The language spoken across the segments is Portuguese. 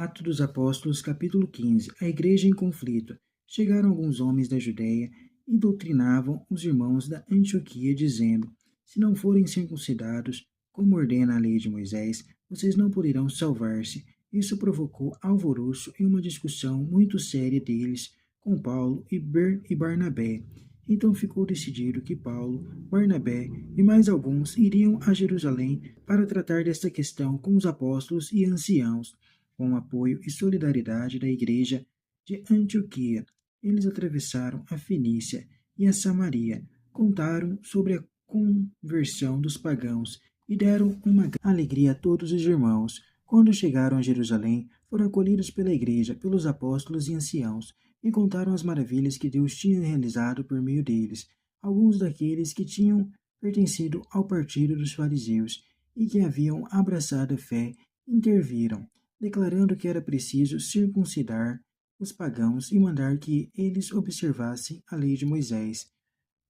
Atos dos Apóstolos, capítulo 15. A igreja em conflito. Chegaram alguns homens da Judéia e doutrinavam os irmãos da Antioquia, dizendo: Se não forem circuncidados, como ordena a lei de Moisés, vocês não poderão salvar-se. Isso provocou alvoroço e uma discussão muito séria deles com Paulo e Barnabé. Então ficou decidido que Paulo, Barnabé e mais alguns iriam a Jerusalém para tratar desta questão com os apóstolos e anciãos. Com o apoio e solidariedade da igreja de Antioquia, eles atravessaram a Fenícia e a Samaria, contaram sobre a conversão dos pagãos e deram uma alegria a todos os irmãos. Quando chegaram a Jerusalém, foram acolhidos pela igreja, pelos apóstolos e anciãos, e contaram as maravilhas que Deus tinha realizado por meio deles. Alguns daqueles que tinham pertencido ao partido dos fariseus e que haviam abraçado a fé interviram, declarando que era preciso circuncidar os pagãos e mandar que eles observassem a lei de Moisés.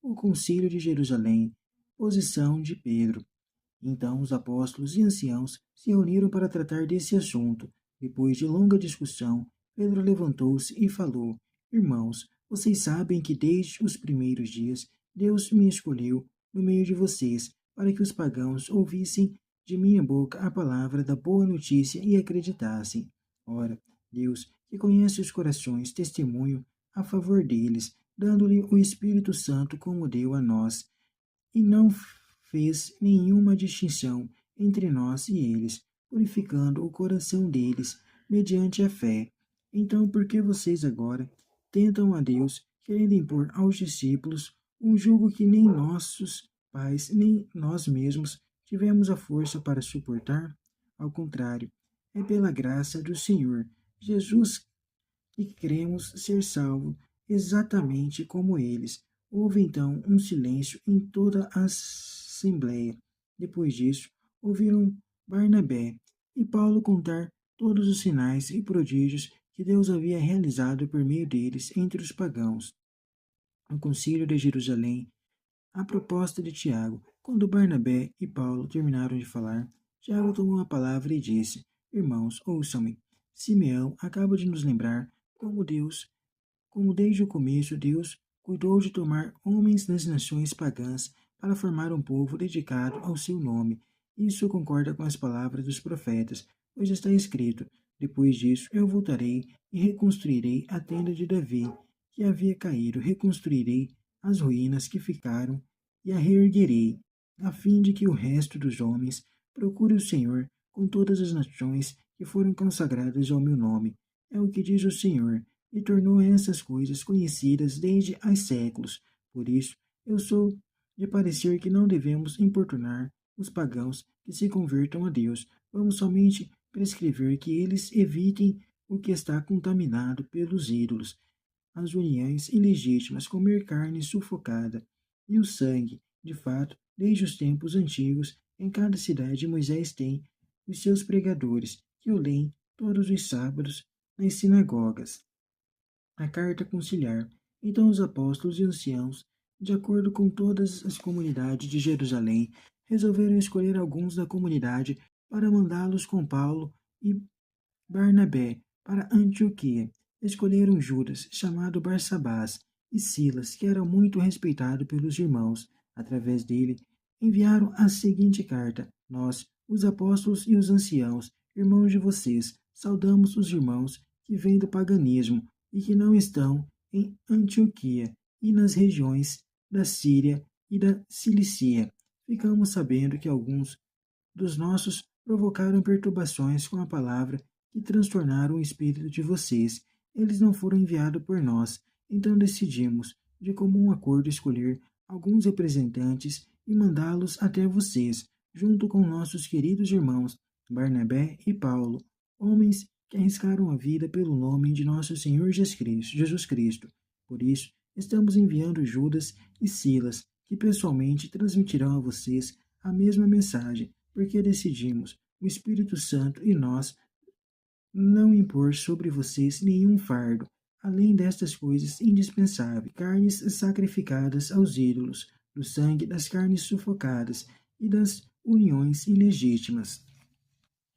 O Concílio de Jerusalém, posição de Pedro. Então os apóstolos e anciãos se reuniram para tratar desse assunto. Depois de longa discussão, Pedro levantou-se e falou: Irmãos, vocês sabem que desde os primeiros dias Deus me escolheu no meio de vocês para que os pagãos ouvissem de minha boca a palavra da boa notícia e acreditassem. Ora, Deus, que conhece os corações, testemunho a favor deles, dando-lhe o Espírito Santo como deu a nós, e não fez nenhuma distinção entre nós e eles, purificando o coração deles mediante a fé. Então, por que vocês agora tentam a Deus, querendo impor aos discípulos um jugo que nem nossos pais, nem nós mesmos tivemos a força para suportar? Ao contrário, é pela graça do Senhor Jesus que cremos ser salvos, exatamente como eles. Houve então um silêncio em toda a assembleia. Depois disso, ouviram Barnabé e Paulo contar todos os sinais e prodígios que Deus havia realizado por meio deles entre os pagãos. No concílio de Jerusalém, a proposta de Tiago. Quando Barnabé e Paulo terminaram de falar, Tiago tomou a palavra e disse: Irmãos, ouçam-me. Simeão acaba de nos lembrar como desde o começo Deus cuidou de tomar homens das nações pagãs para formar um povo dedicado ao seu nome. Isso concorda com as palavras dos profetas, pois está escrito: Depois disso eu voltarei e reconstruirei a tenda de Davi, que havia caído, reconstruirei as ruínas que ficaram e a reerguerei, a fim de que o resto dos homens procure o Senhor com todas as nações que foram consagradas ao meu nome. É o que diz o Senhor, e tornou essas coisas conhecidas desde há séculos. Por isso, eu sou de parecer que não devemos importunar os pagãos que se convertam a Deus. Vamos somente prescrever que eles evitem o que está contaminado pelos ídolos, as uniões ilegítimas, comer carne sufocada, e o sangue. De fato, desde os tempos antigos, em cada cidade Moisés tem os seus pregadores, que o leem todos os sábados nas sinagogas. A carta conciliar. Então os apóstolos e anciãos, de acordo com todas as comunidades de Jerusalém, resolveram escolher alguns da comunidade para mandá-los com Paulo e Barnabé para Antioquia. Escolheram Judas, chamado Barsabás, e Silas, que era muito respeitado pelos irmãos. Através dele, enviaram a seguinte carta: Nós, os apóstolos e os anciãos, irmãos de vocês, saudamos os irmãos que vêm do paganismo e que não estão em Antioquia e nas regiões da Síria e da Cilícia. Ficamos sabendo que alguns dos nossos provocaram perturbações com a palavra que transtornaram o espírito de vocês. Eles não foram enviados por nós, então decidimos, de comum acordo, escolher alguns representantes e mandá-los até vocês, junto com nossos queridos irmãos Barnabé e Paulo, homens que arriscaram a vida pelo nome de nosso Senhor Jesus Cristo. Por isso, estamos enviando Judas e Silas, que pessoalmente transmitirão a vocês a mesma mensagem, porque decidimos, o Espírito Santo e nós, não impor sobre vocês nenhum fardo, além destas coisas indispensáveis: carnes sacrificadas aos ídolos, do sangue das carnes sufocadas e das uniões ilegítimas.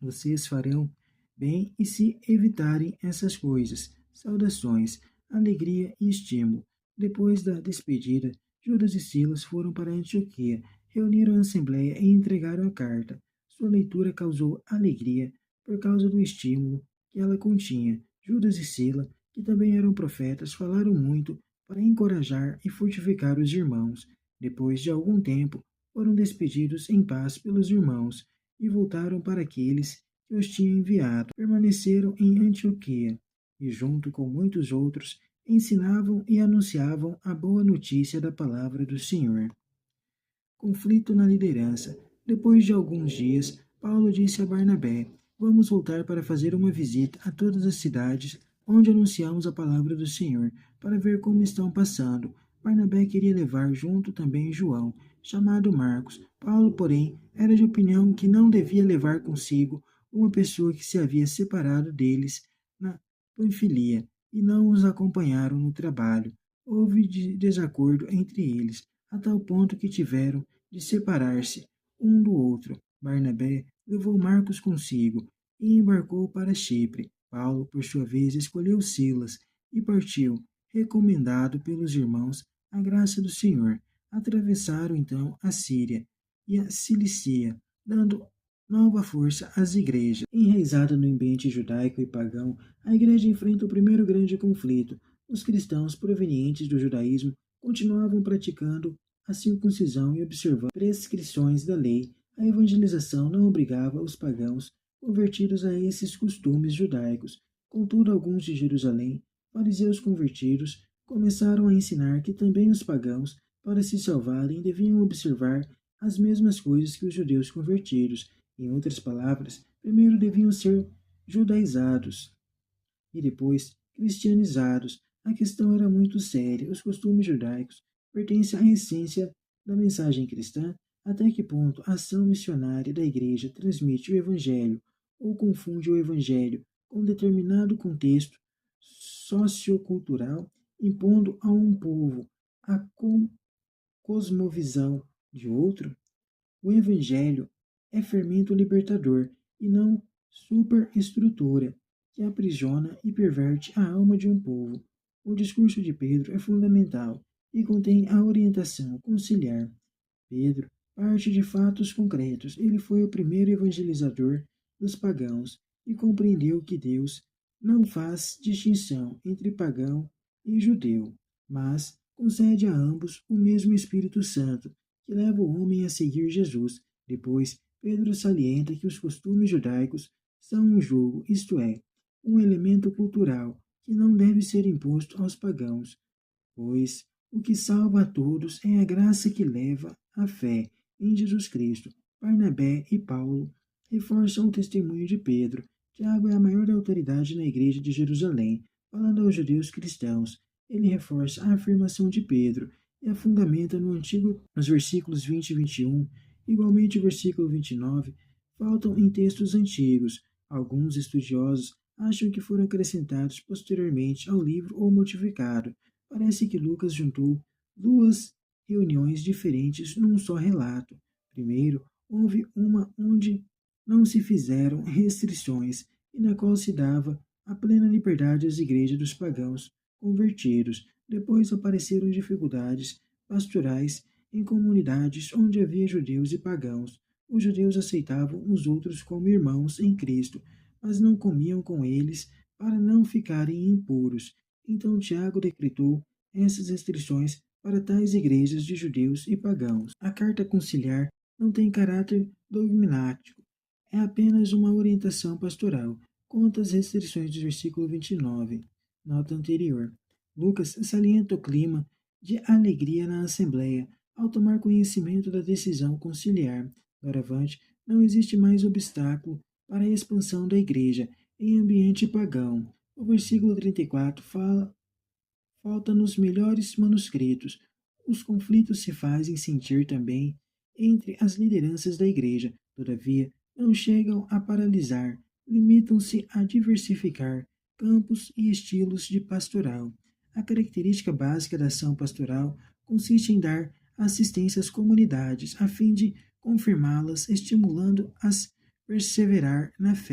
Vocês farão bem e se evitarem essas coisas. Saudações, alegria e estímulo. Depois da despedida, Judas e Silas foram para Antioquia, reuniram a assembleia e entregaram a carta. Sua leitura causou alegria por causa do estímulo que ela continha. Judas e Silas, que também eram profetas, falaram muito para encorajar e fortificar os irmãos. Depois de algum tempo, foram despedidos em paz pelos irmãos e voltaram para aqueles que os tinham enviado. Permaneceram em Antioquia e, junto com muitos outros, ensinavam e anunciavam a boa notícia da palavra do Senhor. Conflito na liderança. Depois de alguns dias, Paulo disse a Barnabé: Vamos voltar para fazer uma visita a todas as cidades onde anunciamos a palavra do Senhor, para ver como estão passando. Barnabé queria levar junto também João, chamado Marcos. Paulo, porém, era de opinião que não devia levar consigo uma pessoa que se havia separado deles na Panfilia, e não os acompanharam no trabalho. Houve desacordo entre eles, a tal ponto que tiveram de separar-se um do outro. Barnabé levou Marcos consigo e embarcou para Chipre. Paulo, por sua vez, escolheu Silas e partiu, recomendado pelos irmãos à graça do Senhor. Atravessaram então a Síria e a Cilícia, dando nova força às igrejas. Enraizada no ambiente judaico e pagão, a igreja enfrenta o primeiro grande conflito. Os cristãos provenientes do judaísmo continuavam praticando a circuncisão e observando prescrições da lei. A evangelização não obrigava os pagãos convertidos a esses costumes judaicos. Contudo, alguns de Jerusalém, fariseus convertidos, começaram a ensinar que também os pagãos, para se salvarem, deviam observar as mesmas coisas que os judeus convertidos. Em outras palavras, primeiro deviam ser judaizados e depois cristianizados. A questão era muito séria. Os costumes judaicos pertencem à essência da mensagem cristã. Até que ponto a ação missionária da Igreja transmite o Evangelho ou confunde o Evangelho com determinado contexto sociocultural, impondo a um povo a cosmovisão de outro? O Evangelho é fermento libertador e não superestrutura que aprisiona e perverte a alma de um povo. O discurso de Pedro é fundamental e contém a orientação conciliar. Pedro parte de fatos concretos. Ele foi o primeiro evangelizador dos pagãos e compreendeu que Deus não faz distinção entre pagão e judeu, mas concede a ambos o mesmo Espírito Santo, que leva o homem a seguir Jesus. Depois, Pedro salienta que os costumes judaicos são um jogo, isto é, um elemento cultural que não deve ser imposto aos pagãos, pois o que salva a todos é a graça que leva à fé em Jesus Cristo. Barnabé e Paulo reforçam o testemunho de Pedro. Tiago é a maior autoridade na igreja de Jerusalém, falando aos judeus cristãos. Ele reforça a afirmação de Pedro e a fundamenta nos versículos 20 e 21. Igualmente, o versículo 29 faltam em textos antigos. Alguns estudiosos acham que foram acrescentados posteriormente ao livro ou modificado. Parece que Lucas juntou duas reuniões diferentes num só relato. Primeiro, houve uma onde não se fizeram restrições e na qual se dava a plena liberdade às igrejas dos pagãos convertidos. Depois apareceram dificuldades pastorais em comunidades onde havia judeus e pagãos. Os judeus aceitavam os outros como irmãos em Cristo, mas não comiam com eles para não ficarem impuros. Então Tiago decretou essas restrições para tais igrejas de judeus e pagãos. A carta conciliar não tem caráter dogmático, é apenas uma orientação pastoral, quanto às restrições do versículo 29, nota anterior. Lucas salienta o clima de alegria na Assembleia ao tomar conhecimento da decisão conciliar. Doravante, não existe mais obstáculo para a expansão da igreja em ambiente pagão. O versículo 34 falta nos melhores manuscritos. Os conflitos se fazem sentir também entre as lideranças da igreja, todavia, não chegam a paralisar, limitam-se a diversificar campos e estilos de pastoral. A característica básica da ação pastoral consiste em dar assistência às comunidades, a fim de confirmá-las, estimulando-as a perseverar na fé.